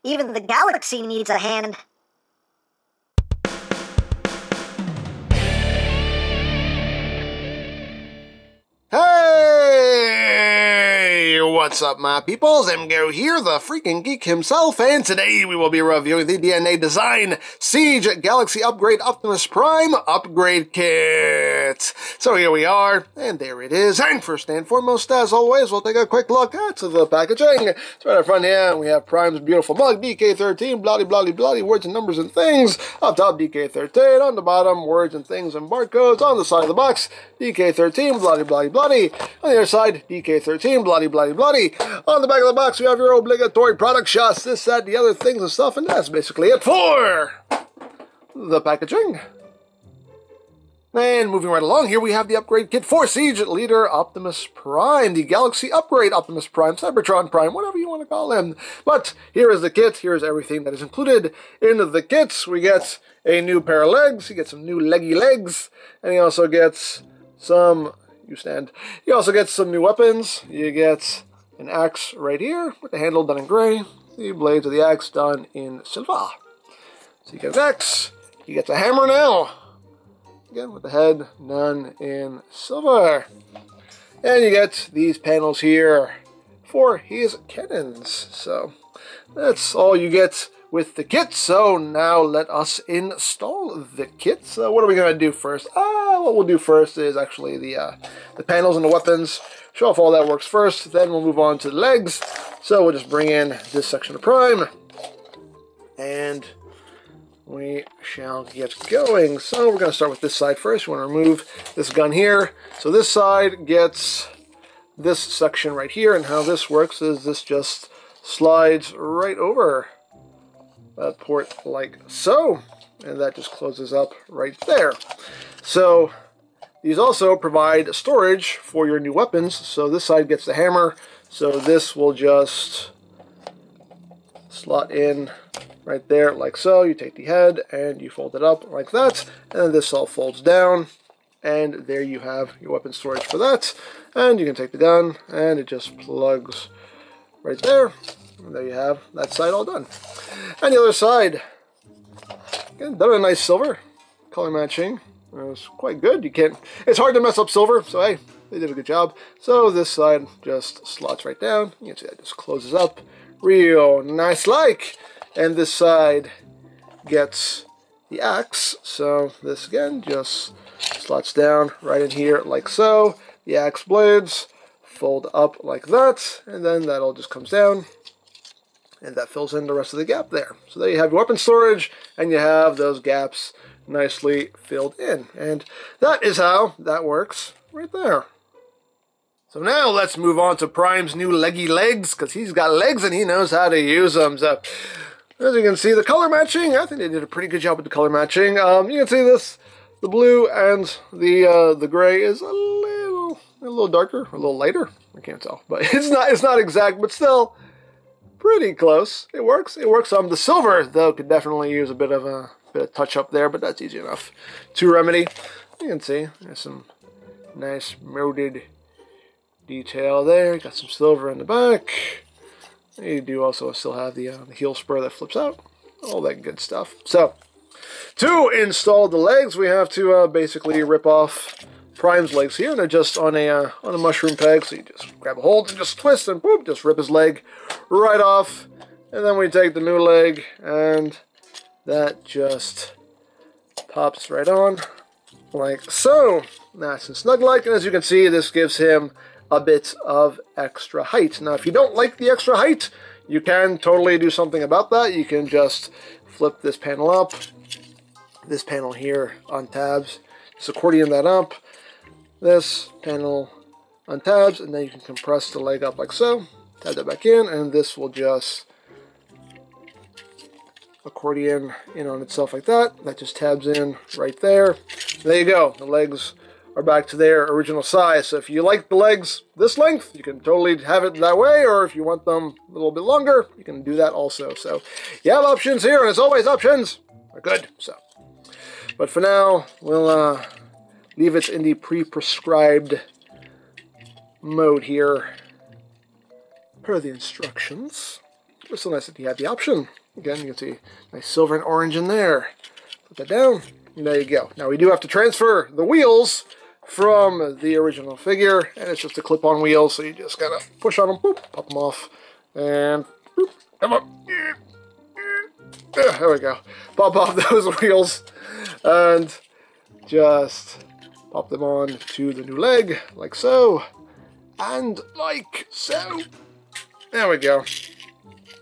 Even the galaxy needs a hand. Hey! What's up, my peoples? EmGo here, the freaking geek himself, and today we will be reviewing the DNA Design Siege Galaxy Upgrade Optimus Prime Upgrade Kit. So here we are, and there it is. And first and foremost, as always, we'll take a quick look at the packaging. So right up front here, we have Prime's beautiful mug, DK13, bloody, bloody, bloody, words and numbers and things. Up top, DK13. On the bottom, words and things and barcodes. On the side of the box, DK13, bloody, bloody, bloody. On the other side, DK13, bloody, bloody, bloody. On the back of the box, we have your obligatory product shots, this, that, the other things and stuff, and that's basically it for the packaging. And moving right along, here we have the upgrade kit for Siege Leader Optimus Prime, the Galaxy Upgrade Optimus Prime, Cybertron Prime, whatever you want to call him. But here is the kit, here is everything that is included in the kits. We get a new pair of legs, you get some new leggy legs, and he also gets some... You also get some new weapons. You get an axe right here with the handle done in gray. The blades of the axe done in silver. So you get an axe. You get the hammer now. Again with the head done in silver. And you get these panels here for his cannons. So that's all you get with the kit. So now let us install the kit. So what are we going to do first? What we'll do first is actually the panels and the weapons. Show off all that works first. Then we'll move on to the legs. So we'll just bring in this section of Prime. And we shall get going. So we're going to start with this side first. We want to remove this gun here. So this side gets this section right here. And how this works is this just slides right over that port like so, and that just closes up right there. So these also provide storage for your new weapons. So this side gets the hammer, so this will just slot in right there like so. You take the head and you fold it up like that, and then this all folds down, and there you have your weapon storage for that. And you can take the gun and it just plugs right there. And there you have that side all done. And the other side, again, done in a nice silver, color matching. It was quite good. It's hard to mess up silver, so hey, they did a good job. So this side just slots right down. You can see that just closes up real nice like. And this side gets the axe. So this again just slots down right in here like so. The axe blades fold up like that, and then that all just comes down. And that fills in the rest of the gap there. So there you have your weapon storage, and you have those gaps nicely filled in. And that is how that works right there. So now let's move on to Prime's new leggy legs, because he's got legs and he knows how to use them. So as you can see, the color matching, I think they did a pretty good job with the color matching. You can see this, the blue and the gray is a little darker, a little lighter. I can't tell, but it's not exact, but still pretty close. It works. It works. The silver though could definitely use a bit of touch up there, but that's easy enough to remedy. You can see there's some nice molded detail there. Got some silver in the back. You do also still have the heel spur that flips out. All that good stuff. So to install the legs, we have to basically rip off Prime's legs here, and they're just on a mushroom peg, so you just grab a hold and just twist and boop, just rip his leg right off. And then we take the new leg and that just pops right on like so, nice and snug like. And as you can see, this gives him a bit of extra height. Now if you don't like the extra height, you can totally do something about that. You can just flip this panel up, this panel here untabs, just accordion that up. This panel untabs, and then you can compress the leg up like so. Tab that back in, and this will just accordion in on itself like that. That just tabs in right there. There you go. The legs are back to their original size. So if you like the legs this length, you can totally have it that way, or if you want them a little bit longer, you can do that also. So you have options here, and as always, options are good. So, but for now, we'll leave it in the pre-prescribed mode here per the instructions. it's so nice that you have the option. Again, you can see nice silver and orange in there. Put that down, and there you go. Now we do have to transfer the wheels from the original figure, and it's just a clip-on wheel, so you just gotta push on them, boop, pop them off, and boop, come on. There we go. Pop off those wheels, and just pop them on to the new leg, like so, and like so. There we go.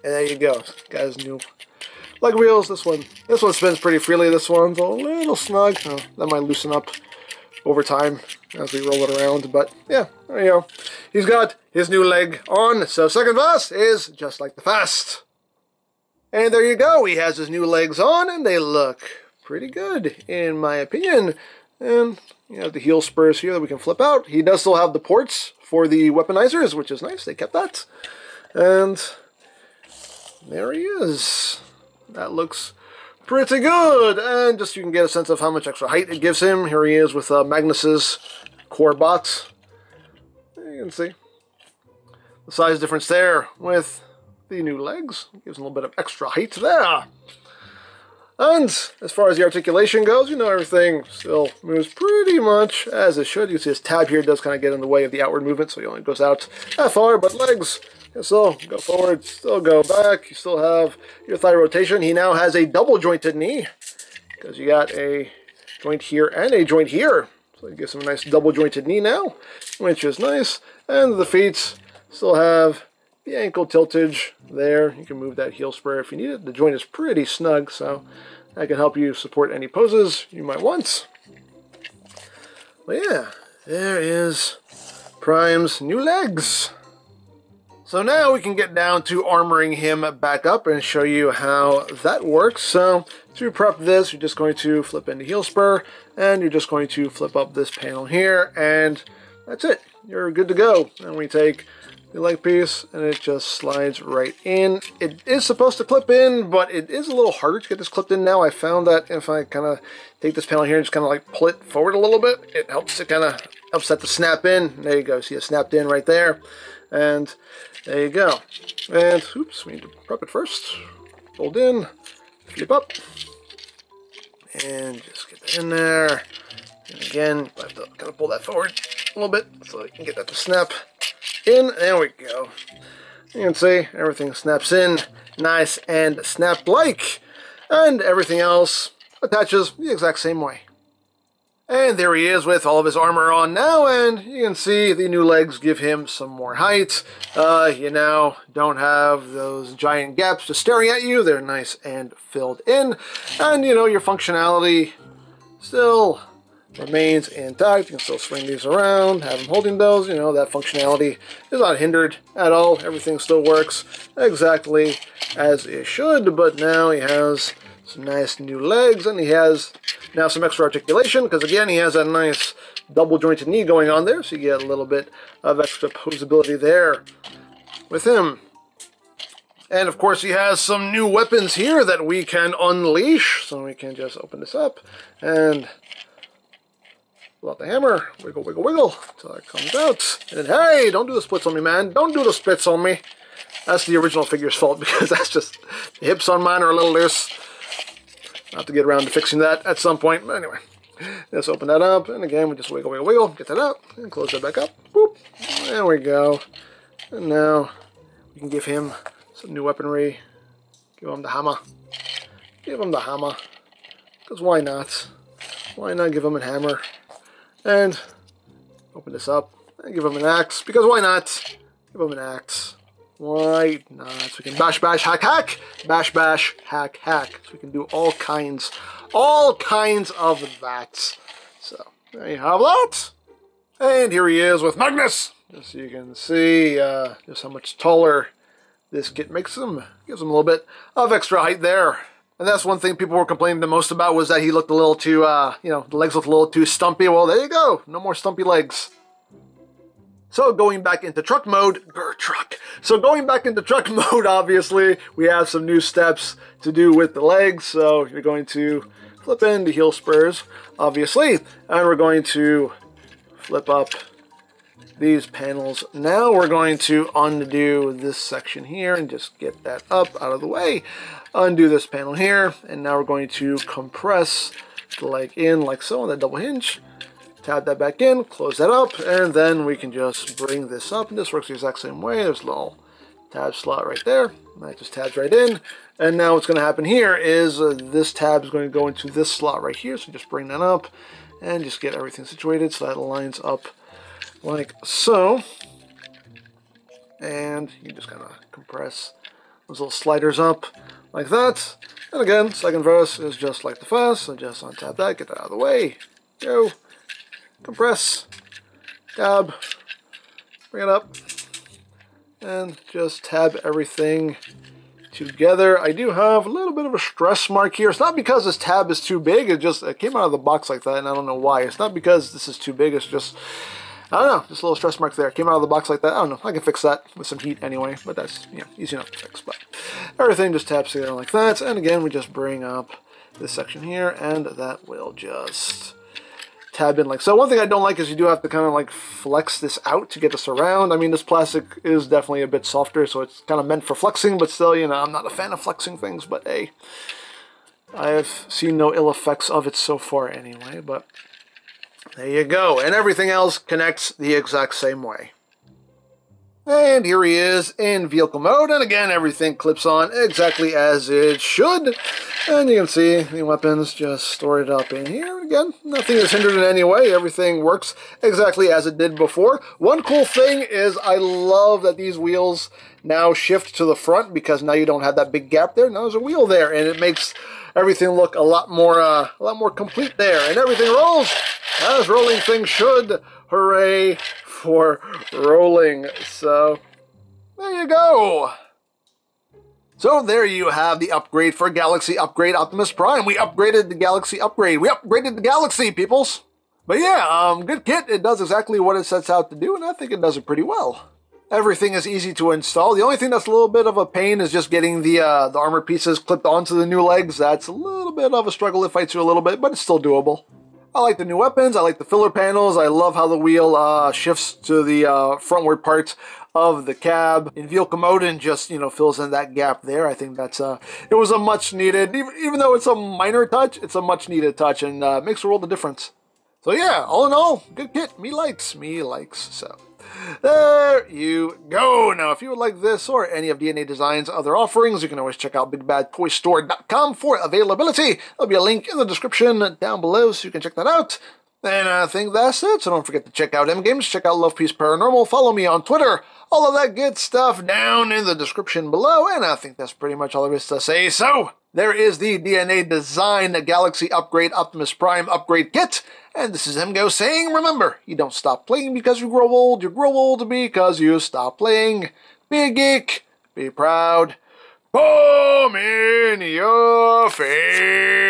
And there you go. Guys, new leg wheels. This one spins pretty freely. This one's a little snug. Oh, that might loosen up over time as we roll it around. But yeah, there you go. He's got his new leg on. So second fast is just like the fast. And there you go. He has his new legs on, and they look pretty good, in my opinion. And you have the heel spurs here that we can flip out. He does still have the ports for the weaponizers, which is nice. They kept that. And there he is. That looks pretty good. And just so you can get a sense of how much extra height it gives him, here he is with Magnus's core bot. You can see the size difference there with the new legs. Gives him a little bit of extra height there. And as far as the articulation goes, you know, everything still moves pretty much as it should. You see his tab here does kind of get in the way of the outward movement, so he only goes out that far, but legs can still go forward, still go back. You still have your thigh rotation. He now has a double jointed knee, because you got a joint here and a joint here. So it gives him a nice double jointed knee now, which is nice. And the feet still have the ankle tiltage there. You can move that heel spur if you need it. The joint is pretty snug, so that can help you support any poses you might want. But yeah, there is Prime's new legs. So now we can get down to armoring him back up and show you how that works. So to prep this, you're just going to flip into heel spur, and you're just going to flip up this panel here, and that's it. You're good to go. And we take the leg piece, and it just slides right in. It is supposed to clip in, but it is a little harder to get this clipped in now. I found that if I kind of take this panel here and just kind of like pull it forward a little bit, it helps to kind of that to snap in. There you go. See it snapped in right there. And there you go. And oops, we need to prep it first. Fold in, flip up, and just get that in there. And again, I have to kind of pull that forward a little bit so you can get that to snap in. There we go. You can see everything snaps in nice and snap-like, and everything else attaches the exact same way. And there he is with all of his armor on now, and you can see the new legs give him some more height. You now don't have those giant gaps just staring at you. They're nice and filled in, and you know, your functionality still remains intact. You can still swing these around, have him holding those. You know, that functionality is not hindered at all. Everything still works exactly as it should, but now he has some nice new legs, and he has now some extra articulation, because again, he has a nice double jointed knee going on there, so you get a little bit of extra posability there with him. And of course, he has some new weapons here that we can unleash, so we can just open this up and pull out the hammer, wiggle, wiggle, wiggle, until it comes out. And then, hey, don't do the splits on me, man. Don't do the splits on me. That's the original figure's fault, because that's just, the hips on mine are a little loose. I'll have to get around to fixing that at some point. But anyway, let's open that up. And again, we just wiggle, wiggle, wiggle, get that out, and close that back up. Boop. There we go. And now we can give him some new weaponry. Give him the hammer. Give him the hammer. Because why not? Why not give him a hammer? And open this up and give him an axe, because why not? Give him an axe. Why not? So we can bash, bash, hack, hack. Bash, bash, hack, hack. So we can do all kinds of that. So there you have that. And here he is with Magnus. Just so you can see just how much taller this kit makes him. Gives him a little bit of extra height there. And that's one thing people were complaining the most about, was that he looked a little too, you know, the legs looked a little too stumpy. Well, there you go. No more stumpy legs. So going back into truck mode, truck. So going back into truck mode, obviously, we have some new steps to do with the legs. So you're going to flip into heel spurs, obviously. And we're going to flip up these panels. Now we're going to undo this section here and just get that up out of the way. Undo this panel here, and now we're going to compress the leg in like so on that double hinge. Tab that back in, close that up, and then we can just bring this up. And this works the exact same way. There's a little tab slot right there. That just tabs right in. And now what's going to happen here is this tab is going to go into this slot right here. So just bring that up and just get everything situated so that lines up like so. And you just kind of compress those little sliders up like that. And again, second verse is just like the first. So just untap that, get that out of the way. Go. Compress, tab, bring it up, and just tab everything together. I do have a little bit of a stress mark here. It's not because this tab is too big, it came out of the box like that, and I don't know why. It's not because this is too big, it's just, I don't know, just a little stress mark there. It came out of the box like that. I don't know, I can fix that with some heat anyway, but that's, easy enough to fix. But everything just taps together like that, and again, we just bring up this section here, and that will just tab in like so. One thing I don't like is you do have to kind of like flex this out to get this around. I mean, this plastic is definitely a bit softer, so it's kind of meant for flexing, but still, I'm not a fan of flexing things, but hey, I have seen no ill effects of it so far anyway, but there you go. And everything else connects the exact same way. And here he is in vehicle mode, and again, everything clips on exactly as it should. And you can see the weapons just stored up in here. Again, nothing is hindered in any way. Everything works exactly as it did before. One cool thing is I love that these wheels now shift to the front because now you don't have that big gap there. Now there's a wheel there, and it makes everything look a lot more complete there. And everything rolls as rolling things should. Hooray for rolling. So there you go. So there you have the upgrade for Galaxy Upgrade Optimus Prime. We upgraded the Galaxy Upgrade. We upgraded the Galaxy, peoples. But yeah, good kit. It does exactly what it sets out to do, and I think it does it pretty well. Everything is easy to install. The only thing that's a little bit of a pain is just getting the armor pieces clipped onto the new legs. That's a little bit of a struggle. It fights you a little bit, but it's still doable. I like the new weapons. I like the filler panels. I love how the wheel shifts to the frontward part of the cab in vehicle mode and just, fills in that gap there. I think that's it was a much needed, even though it's a minor touch, it's a much needed touch and makes a world of difference. So yeah, all in all, good kit. Me likes. So there you go. Now, if you would like this or any of DNA Design's other offerings, you can always check out BigBadToyStore.com for availability. There'll be a link in the description down below so you can check that out. And I think that's it. So don't forget to check out EmGo's, check out Love Peace Paranormal, follow me on Twitter, all of that good stuff down in the description below. And I think that's pretty much all there is to say. So there is the DNA Design Galaxy Upgrade Optimus Prime Upgrade Kit. And this is EmGo saying, remember, you don't stop playing because you grow old because you stop playing. Be a geek, be proud, boom in your face.